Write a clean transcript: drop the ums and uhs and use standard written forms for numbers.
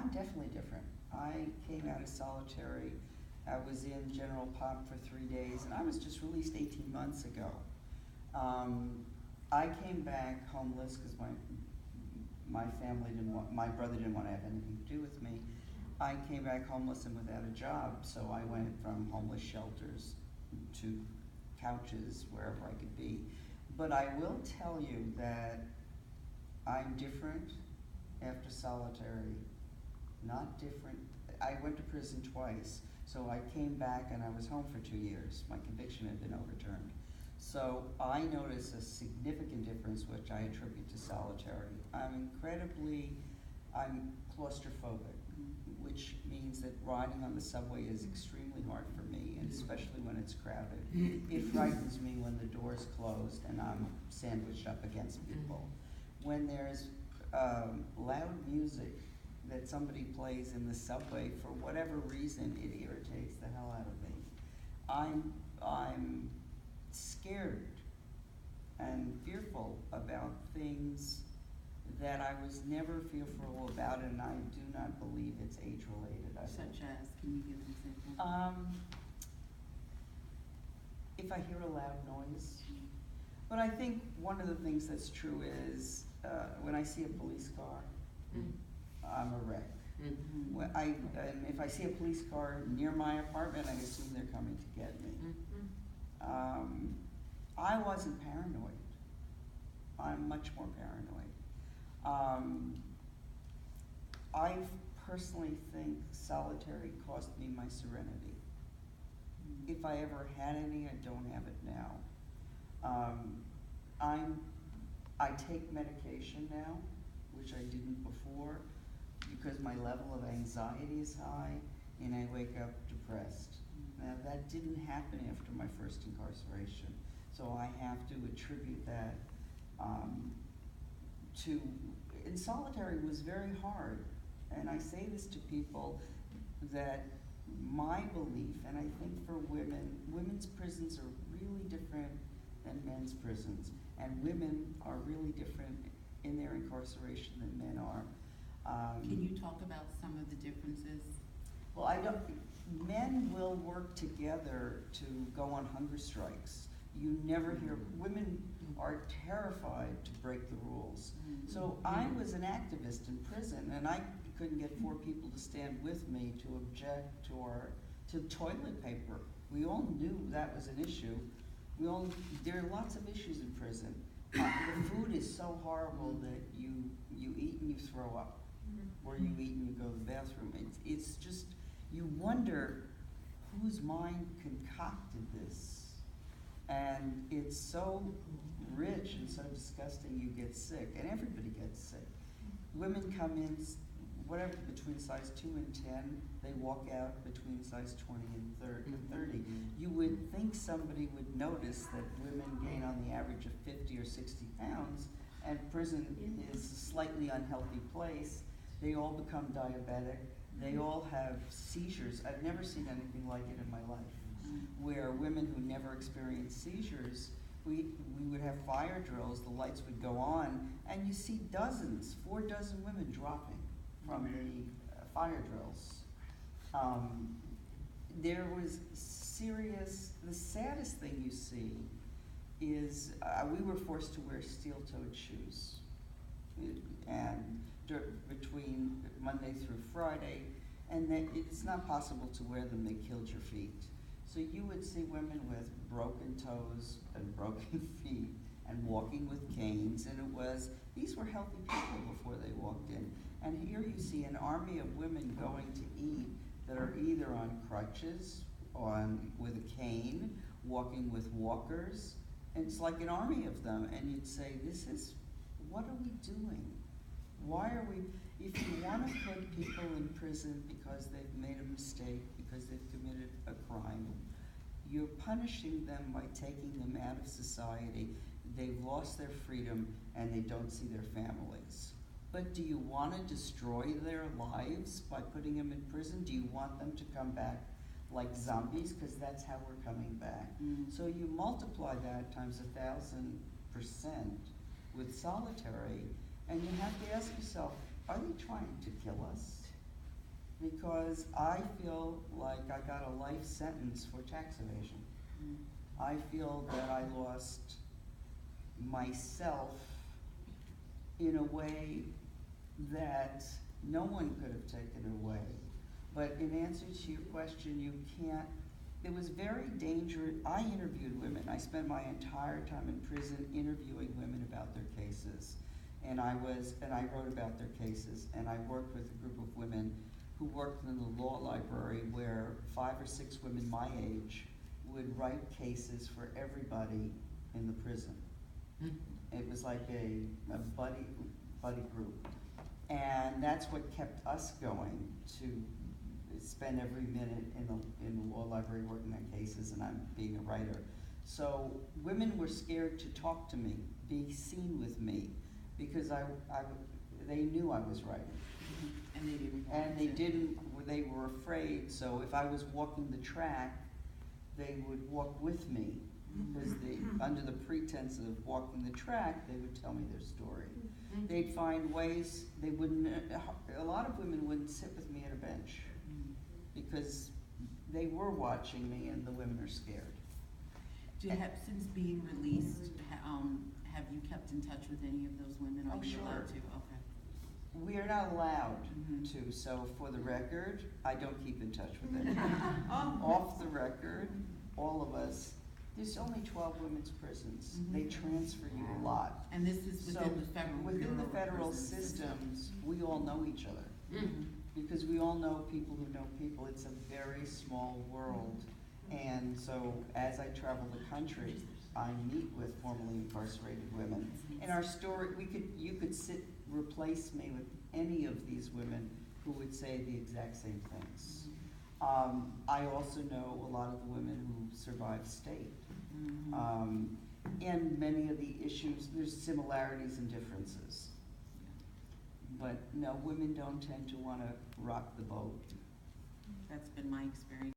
I'm definitely different. I came out of solitary. I was in general pop for 3 days, and I was just released 18 months ago. I came back homeless because my family didn't want, my brother didn't want to have anything to do with me. I came back homeless and without a job, so I went from homeless shelters to couches, wherever I could be. But I will tell you that I'm different after solitary, not different. I went to prison twice, so I came back and I was home for 2 years. My conviction had been overturned. So I notice a significant difference, which I attribute to solitary. I'm claustrophobic, which means that riding on the subway is extremely hard for me, and especially when it's crowded. It frightens me when the door's closed and I'm sandwiched up against people. When there's loud music that somebody plays in the subway, for whatever reason, it irritates the hell out of me. I'm scared and fearful about things that I was never fearful about, and I do not believe it's age-related. Such as, can you give an example? If I hear a loud noise. But I think one of the things that's true is when I see a police car, I'm a wreck. Mm-hmm. And if I see a police car near my apartment, I assume they're coming to get me. I wasn't paranoid. I'm much more paranoid. I personally think solitary cost me my serenity. If I ever had any, I don't have it now. I take medication now, which I didn't before, because my level of anxiety is high and I wake up depressed. Now that didn't happen after my first incarceration, so I have to attribute that and solitary was very hard. And I say this to people that my belief, and I think for women, women's prisons are really different than men's prisons, and women are really different in their incarceration than men are. Can you talk about some of the differences? Well, men will work together to go on hunger strikes. You never hear, women are terrified to break the rules. So I was an activist in prison, and I couldn't get 4 people to stand with me to object to toilet paper. We all knew that was an issue. There are lots of issues in prison. The food is so horrible that you eat and you throw up, or you eat and you go to the bathroom. It's just, you wonder whose mind concocted this. And it's so rich and so disgusting, you get sick, and everybody gets sick. Women come in, whatever, between size 2 and 10, they walk out between size 20 and 30. You would think somebody would notice that women gain on the average of 50 or 60 pounds, and prison is a slightly unhealthy place. They all become diabetic. They all have seizures. I've never seen anything like it in my life, where women who never experienced seizures, we would have fire drills, the lights would go on, and you see 4 dozen women dropping from the fire drills. There was the saddest thing you see is we were forced to wear steel-toed shoes. And between Monday through Friday, and that it's not possible to wear them, they killed your feet. So you would see women with broken toes and broken feet and walking with canes, and these were healthy people before they walked in. And here you see an army of women going to eat that are either on crutches, with a cane, walking with walkers, and it's like an army of them, and you'd say, what are we doing? Why are we, if you want to put people in prison because they've made a mistake, because they've committed a crime, you're punishing them by taking them out of society. They've lost their freedom and they don't see their families. But do you want to destroy their lives by putting them in prison? Do you want them to come back like zombies? Because that's how we're coming back. So you multiply that times 1,000% with solitary, and you have to ask yourself, are they trying to kill us? because I feel like I got a life sentence for tax evasion. Mm. I feel that I lost myself in a way that no one could have taken away. But in answer to your question, you can't, it was very dangerous. I interviewed women. I spent my entire time in prison interviewing women about their cases. And I wrote about their cases, and I worked with a group of women who worked in the law library where 5 or 6 women my age would write cases for everybody in the prison. It was like a buddy group. And that's what kept us going, to spend every minute in the law library working on cases, and I'm being a writer. So women were scared to talk to me, be seen with me, because they knew I was writing. And they didn't. And they were afraid, so if I was walking the track, they would walk with me, because under the pretense of walking the track, they would tell me their story. They'd find ways, a lot of women wouldn't sit with me at a bench, because they were watching me and the women are scared. Since being released, have you kept in touch with any of those women? Are Oh, you allowed sure. to? Okay. We are not allowed Mhm. to, so for the record, I don't keep in touch with anyone. Off the record, all of us, there's only 12 women's prisons. Mhm. They transfer you a lot. And this is So within the federal within the Bureau of federal Prison systems, we all know each other. Mhm. Because we all know people who know people. It's a very small world. And so as I travel the country, I meet with formerly incarcerated women. And our story, you could replace me with any of these women who would say the exact same things. I also know a lot of the women who survived state. Mhm. And many of the issues, there's similarities and differences. But no, women don't tend to want to rock the boat. That's been my experience.